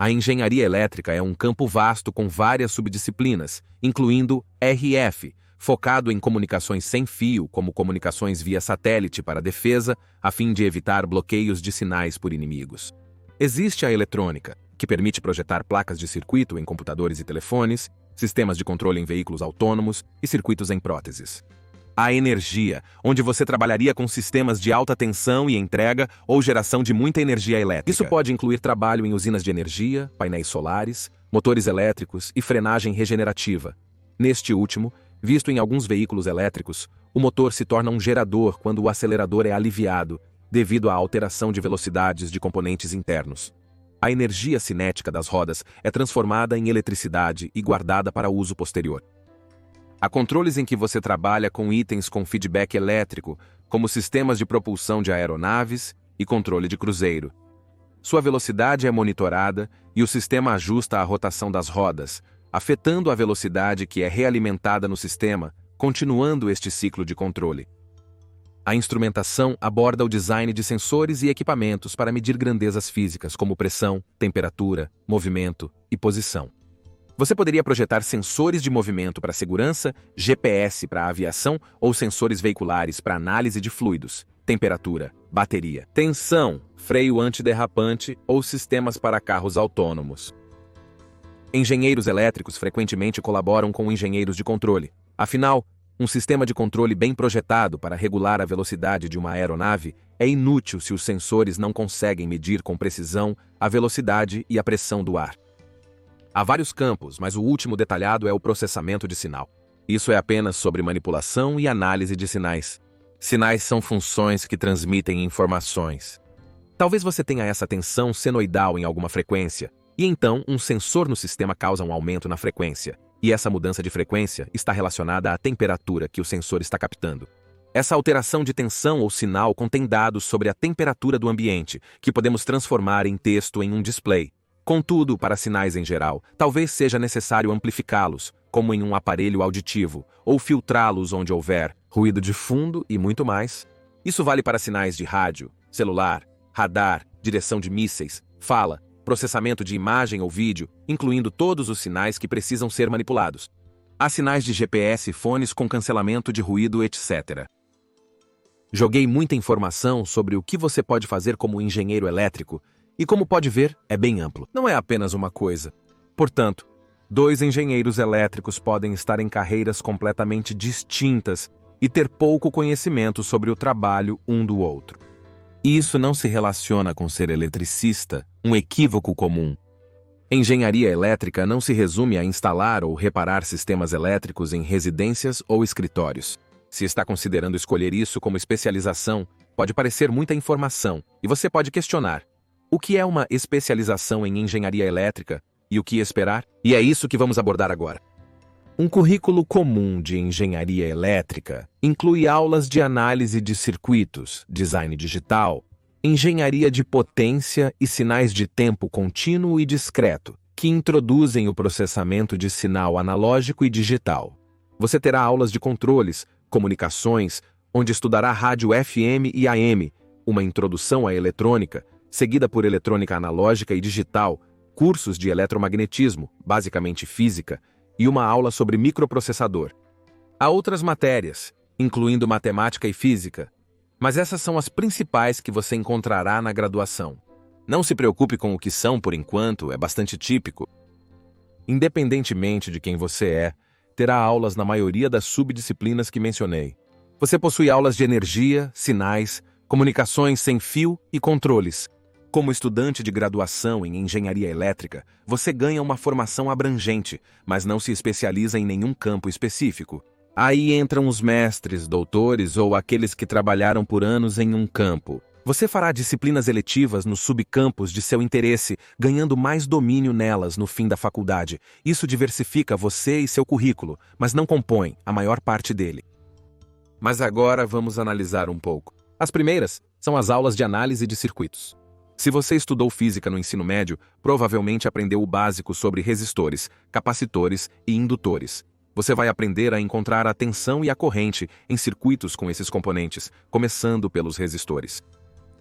A engenharia elétrica é um campo vasto com várias subdisciplinas, incluindo RF, focado em comunicações sem fio, como comunicações via satélite para defesa, a fim de evitar bloqueios de sinais por inimigos. Existe a eletrônica, que permite projetar placas de circuito em computadores e telefones, sistemas de controle em veículos autônomos e circuitos em próteses. A energia, onde você trabalharia com sistemas de alta tensão e entrega ou geração de muita energia elétrica. Isso pode incluir trabalho em usinas de energia, painéis solares, motores elétricos e frenagem regenerativa. Neste último, visto em alguns veículos elétricos, o motor se torna um gerador quando o acelerador é aliviado, devido à alteração de velocidades de componentes internos. A energia cinética das rodas é transformada em eletricidade e guardada para uso posterior. Há controles em que você trabalha com itens com feedback elétrico, como sistemas de propulsão de aeronaves e controle de cruzeiro. Sua velocidade é monitorada e o sistema ajusta a rotação das rodas, afetando a velocidade que é realimentada no sistema, continuando este ciclo de controle. A instrumentação aborda o design de sensores e equipamentos para medir grandezas físicas como pressão, temperatura, movimento e posição. Você poderia projetar sensores de movimento para segurança, GPS para aviação ou sensores veiculares para análise de fluidos, temperatura, bateria, tensão, freio antiderrapante ou sistemas para carros autônomos. Engenheiros elétricos frequentemente colaboram com engenheiros de controle. Afinal, um sistema de controle bem projetado para regular a velocidade de uma aeronave é inútil se os sensores não conseguem medir com precisão a velocidade e a pressão do ar. Há vários campos, mas o último detalhado é o processamento de sinal. Isso é apenas sobre manipulação e análise de sinais. Sinais são funções que transmitem informações. Talvez você tenha essa tensão senoidal em alguma frequência, e então um sensor no sistema causa um aumento na frequência, e essa mudança de frequência está relacionada à temperatura que o sensor está captando. Essa alteração de tensão ou sinal contém dados sobre a temperatura do ambiente, que podemos transformar em texto em um display. Contudo, para sinais em geral, talvez seja necessário amplificá-los, como em um aparelho auditivo, ou filtrá-los onde houver ruído de fundo e muito mais. Isso vale para sinais de rádio, celular, radar, direção de mísseis, fala, processamento de imagem ou vídeo, incluindo todos os sinais que precisam ser manipulados. Há sinais de GPS e fones com cancelamento de ruído, etc. Joguei muita informação sobre o que você pode fazer como engenheiro elétrico, e como pode ver, é bem amplo. Não é apenas uma coisa. Portanto, 2 engenheiros elétricos podem estar em carreiras completamente distintas e ter pouco conhecimento sobre o trabalho um do outro. Isso não se relaciona com ser eletricista, um equívoco comum. Engenharia elétrica não se resume a instalar ou reparar sistemas elétricos em residências ou escritórios. Se está considerando escolher isso como especialização, pode parecer muita informação e você pode questionar: o que é uma especialização em engenharia elétrica e o que esperar? E é isso que vamos abordar agora. Um currículo comum de engenharia elétrica inclui aulas de análise de circuitos, design digital, engenharia de potência e sinais de tempo contínuo e discreto, que introduzem o processamento de sinal analógico e digital. Você terá aulas de controles, comunicações, onde estudará rádio FM e AM, uma introdução à eletrônica, seguida por eletrônica analógica e digital, cursos de eletromagnetismo, basicamente física, e uma aula sobre microprocessador. Há outras matérias, incluindo matemática e física, mas essas são as principais que você encontrará na graduação. Não se preocupe com o que são por enquanto, é bastante típico. Independentemente de quem você é, terá aulas na maioria das subdisciplinas que mencionei. Você possui aulas de energia, sinais, comunicações sem fio e controles. Como estudante de graduação em engenharia elétrica, você ganha uma formação abrangente, mas não se especializa em nenhum campo específico. Aí entram os mestres, doutores ou aqueles que trabalharam por anos em um campo. Você fará disciplinas eletivas nos subcampos de seu interesse, ganhando mais domínio nelas no fim da faculdade. Isso diversifica você e seu currículo, mas não compõe a maior parte dele. Mas agora vamos analisar um pouco. As primeiras são as aulas de análise de circuitos. Se você estudou física no ensino médio, provavelmente aprendeu o básico sobre resistores, capacitores e indutores. Você vai aprender a encontrar a tensão e a corrente em circuitos com esses componentes, começando pelos resistores.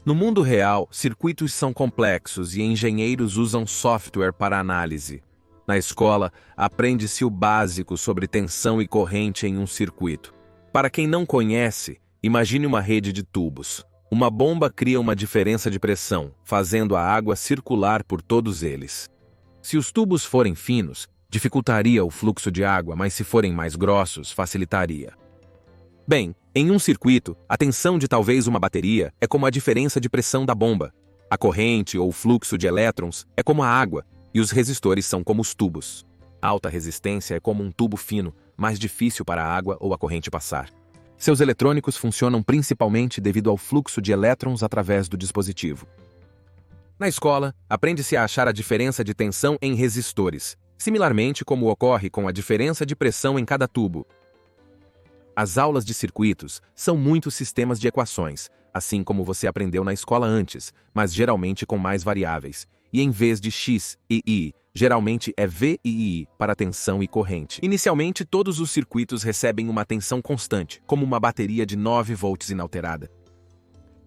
No mundo real, circuitos são complexos e engenheiros usam software para análise. Na escola, aprende-se o básico sobre tensão e corrente em um circuito. Para quem não conhece, imagine uma rede de tubos. Uma bomba cria uma diferença de pressão, fazendo a água circular por todos eles. Se os tubos forem finos, dificultaria o fluxo de água, mas se forem mais grossos, facilitaria. Bem, em um circuito, a tensão de talvez uma bateria é como a diferença de pressão da bomba. A corrente ou fluxo de elétrons é como a água, e os resistores são como os tubos. A alta resistência é como um tubo fino, mais difícil para a água ou a corrente passar. Seus eletrônicos funcionam principalmente devido ao fluxo de elétrons através do dispositivo. Na escola, aprende-se a achar a diferença de tensão em resistores, similarmente como ocorre com a diferença de pressão em cada tubo. As aulas de circuitos são muitos sistemas de equações, assim como você aprendeu na escola antes, mas geralmente com mais variáveis. E em vez de X e Y, geralmente é V e I para tensão e corrente. Inicialmente, todos os circuitos recebem uma tensão constante, como uma bateria de 9 volts inalterada.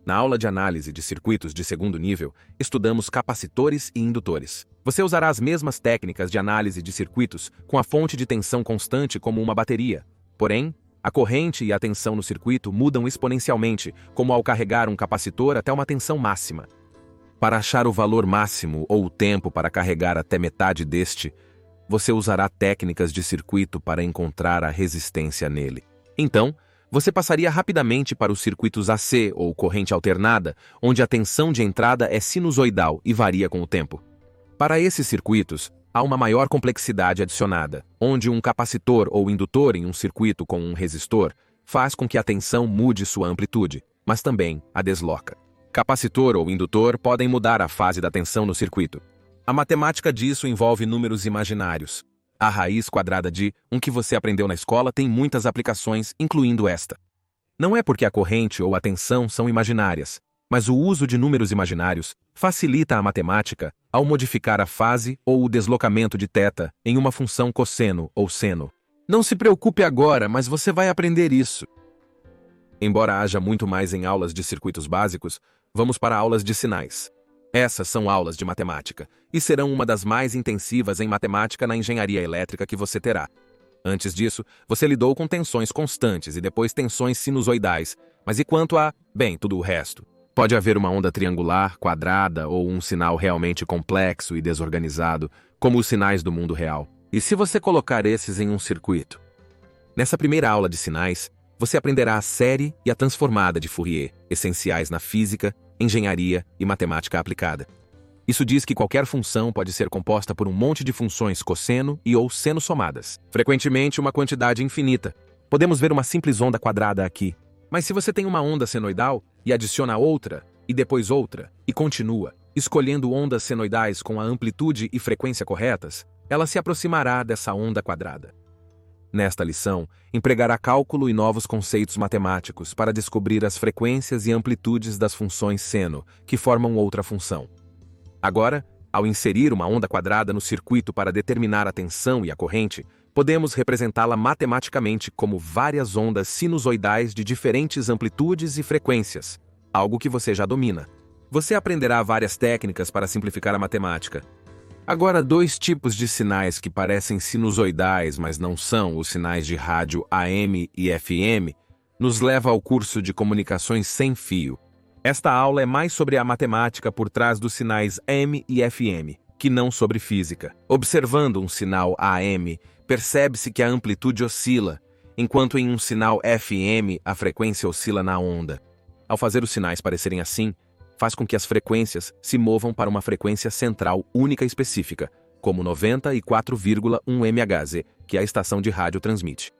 Na aula de análise de circuitos de segundo nível, estudamos capacitores e indutores. Você usará as mesmas técnicas de análise de circuitos com a fonte de tensão constante como uma bateria. Porém, a corrente e a tensão no circuito mudam exponencialmente, como ao carregar um capacitor até uma tensão máxima. Para achar o valor máximo ou o tempo para carregar até metade deste, você usará técnicas de circuito para encontrar a resistência nele. Então, você passaria rapidamente para os circuitos AC ou corrente alternada, onde a tensão de entrada é sinusoidal e varia com o tempo. Para esses circuitos, há uma maior complexidade adicionada, onde um capacitor ou indutor em um circuito com um resistor faz com que a tensão mude sua amplitude, mas também a desloca. Capacitor ou indutor podem mudar a fase da tensão no circuito. A matemática disso envolve números imaginários. A raiz quadrada de um que você aprendeu na escola tem muitas aplicações, incluindo esta. Não é porque a corrente ou a tensão são imaginárias, mas o uso de números imaginários facilita a matemática ao modificar a fase ou o deslocamento de θ em uma função cosseno ou seno. Não se preocupe agora, mas você vai aprender isso. Embora haja muito mais em aulas de circuitos básicos, vamos para aulas de sinais. Essas são aulas de matemática, e serão uma das mais intensivas em matemática na engenharia elétrica que você terá. Antes disso, você lidou com tensões constantes e depois tensões sinusoidais, mas e quanto a, bem, tudo o resto? Pode haver uma onda triangular, quadrada ou um sinal realmente complexo e desorganizado, como os sinais do mundo real. E se você colocar esses em um circuito? Nessa primeira aula de sinais, você aprenderá a série e a transformada de Fourier, essenciais na física, engenharia e matemática aplicada. Isso diz que qualquer função pode ser composta por um monte de funções cosseno e ou seno somadas, frequentemente uma quantidade infinita. Podemos ver uma simples onda quadrada aqui. Mas se você tem uma onda senoidal e adiciona outra, e depois outra, e continua, escolhendo ondas senoidais com a amplitude e frequência corretas, ela se aproximará dessa onda quadrada. Nesta lição, empregará cálculo e novos conceitos matemáticos para descobrir as frequências e amplitudes das funções seno, que formam outra função. Agora, ao inserir uma onda quadrada no circuito para determinar a tensão e a corrente, podemos representá-la matematicamente como várias ondas sinusoidais de diferentes amplitudes e frequências, algo que você já domina. Você aprenderá várias técnicas para simplificar a matemática. Agora, dois tipos de sinais que parecem sinusoidais, mas não são, os sinais de rádio AM e FM, nos leva ao curso de comunicações sem fio. Esta aula é mais sobre a matemática por trás dos sinais AM e FM, que não sobre física. Observando um sinal AM, percebe-se que a amplitude oscila, enquanto em um sinal FM a frequência oscila na onda. Ao fazer os sinais parecerem assim, faz com que as frequências se movam para uma frequência central única e específica, como 94,1 MHz, que a estação de rádio transmite.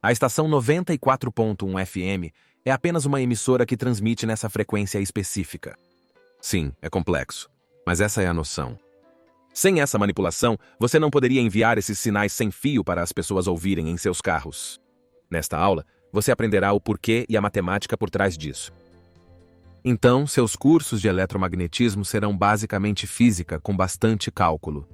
A estação 94.1 FM é apenas uma emissora que transmite nessa frequência específica. Sim, é complexo, mas essa é a noção. Sem essa manipulação, você não poderia enviar esses sinais sem fio para as pessoas ouvirem em seus carros. Nesta aula, você aprenderá o porquê e a matemática por trás disso. Então, seus cursos de eletromagnetismo serão basicamente física com bastante cálculo.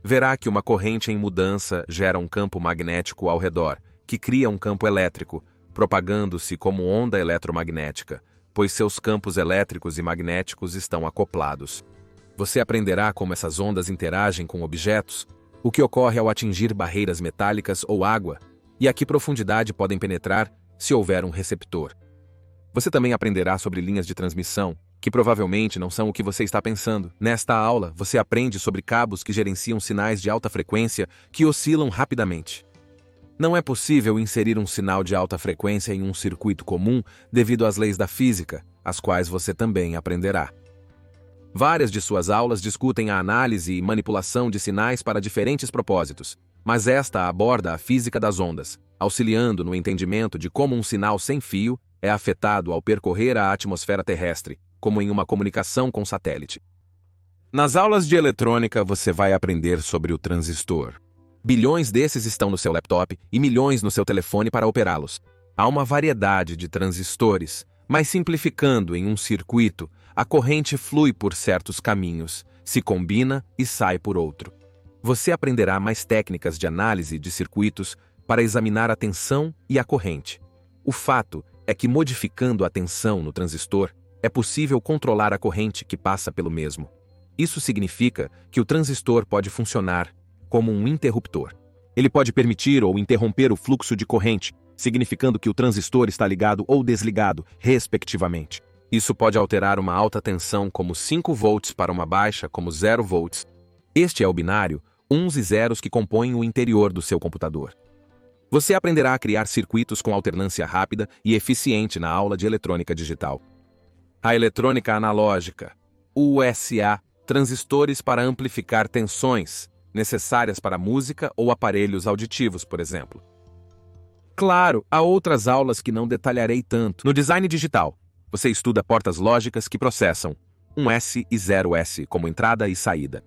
Verá que uma corrente em mudança gera um campo magnético ao redor, que cria um campo elétrico, propagando-se como onda eletromagnética, pois seus campos elétricos e magnéticos estão acoplados. Você aprenderá como essas ondas interagem com objetos, o que ocorre ao atingir barreiras metálicas ou água, e a que profundidade podem penetrar se houver um receptor. Você também aprenderá sobre linhas de transmissão, que provavelmente não são o que você está pensando. Nesta aula, você aprende sobre cabos que gerenciam sinais de alta frequência que oscilam rapidamente. Não é possível inserir um sinal de alta frequência em um circuito comum devido às leis da física, as quais você também aprenderá. Várias de suas aulas discutem a análise e manipulação de sinais para diferentes propósitos, mas esta aborda a física das ondas, auxiliando no entendimento de como um sinal sem fio é afetado ao percorrer a atmosfera terrestre, como em uma comunicação com satélite. Nas aulas de eletrônica, você vai aprender sobre o transistor. Bilhões desses estão no seu laptop e milhões no seu telefone para operá-los. Há uma variedade de transistores, mas simplificando em um circuito, a corrente flui por certos caminhos, se combina e sai por outro. Você aprenderá mais técnicas de análise de circuitos para examinar a tensão e a corrente. O fato é que, modificando a tensão no transistor, é possível controlar a corrente que passa pelo mesmo. Isso significa que o transistor pode funcionar como um interruptor. Ele pode permitir ou interromper o fluxo de corrente, significando que o transistor está ligado ou desligado, respectivamente. Isso pode alterar uma alta tensão como 5 volts para uma baixa como 0 volts. Este é o binário, uns e zeros que compõem o interior do seu computador. Você aprenderá a criar circuitos com alternância rápida e eficiente na aula de eletrônica digital. A eletrônica analógica, USA, transistores para amplificar tensões, necessárias para música ou aparelhos auditivos, por exemplo. Claro, há outras aulas que não detalharei tanto. No design digital, você estuda portas lógicas que processam um S e 0S como entrada e saída.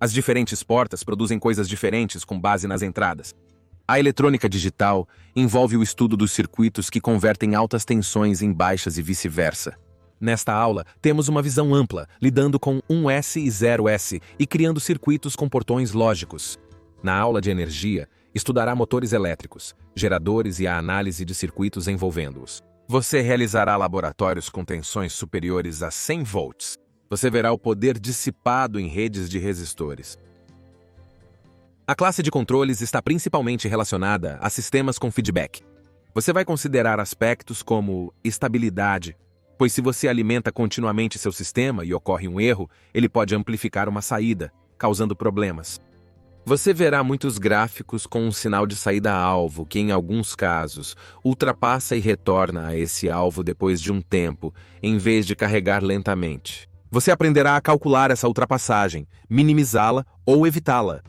As diferentes portas produzem coisas diferentes com base nas entradas. A eletrônica digital envolve o estudo dos circuitos que convertem altas tensões em baixas e vice-versa. Nesta aula, temos uma visão ampla, lidando com 1S e 0S e criando circuitos com portões lógicos. Na aula de energia, estudará motores elétricos, geradores e a análise de circuitos envolvendo-os. Você realizará laboratórios com tensões superiores a 100 volts. Você verá o poder dissipado em redes de resistores. A classe de controles está principalmente relacionada a sistemas com feedback. Você vai considerar aspectos como estabilidade, pois se você alimenta continuamente seu sistema e ocorre um erro, ele pode amplificar uma saída, causando problemas. Você verá muitos gráficos com um sinal de saída-alvo que, em alguns casos, ultrapassa e retorna a esse alvo depois de um tempo, em vez de carregar lentamente. Você aprenderá a calcular essa ultrapassagem, minimizá-la ou evitá-la.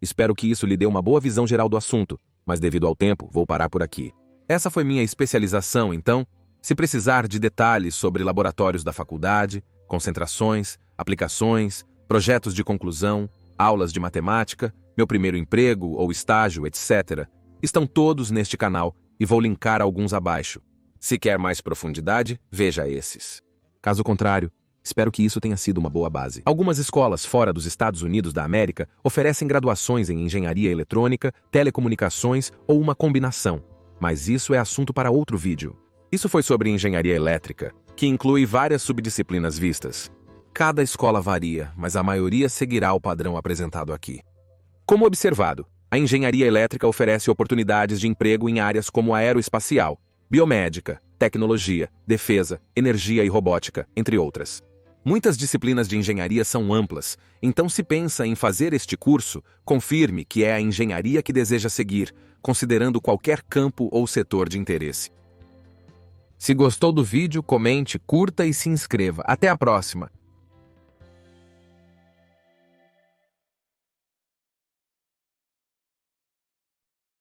Espero que isso lhe dê uma boa visão geral do assunto, mas devido ao tempo, vou parar por aqui. Essa foi minha especialização, então, se precisar de detalhes sobre laboratórios da faculdade, concentrações, aplicações, projetos de conclusão, aulas de matemática, meu primeiro emprego ou estágio, etc., estão todos neste canal e vou linkar alguns abaixo. Se quer mais profundidade, veja esses. Caso contrário, espero que isso tenha sido uma boa base. Algumas escolas fora dos Estados Unidos da América oferecem graduações em engenharia eletrônica, telecomunicações ou uma combinação, mas isso é assunto para outro vídeo. Isso foi sobre engenharia elétrica, que inclui várias subdisciplinas vistas. Cada escola varia, mas a maioria seguirá o padrão apresentado aqui. Como observado, a engenharia elétrica oferece oportunidades de emprego em áreas como aeroespacial, biomédica, tecnologia, defesa, energia e robótica, entre outras. Muitas disciplinas de engenharia são amplas, então se pensa em fazer este curso, confirme que é a engenharia que deseja seguir, considerando qualquer campo ou setor de interesse. Se gostou do vídeo, comente, curta e se inscreva. Até a próxima!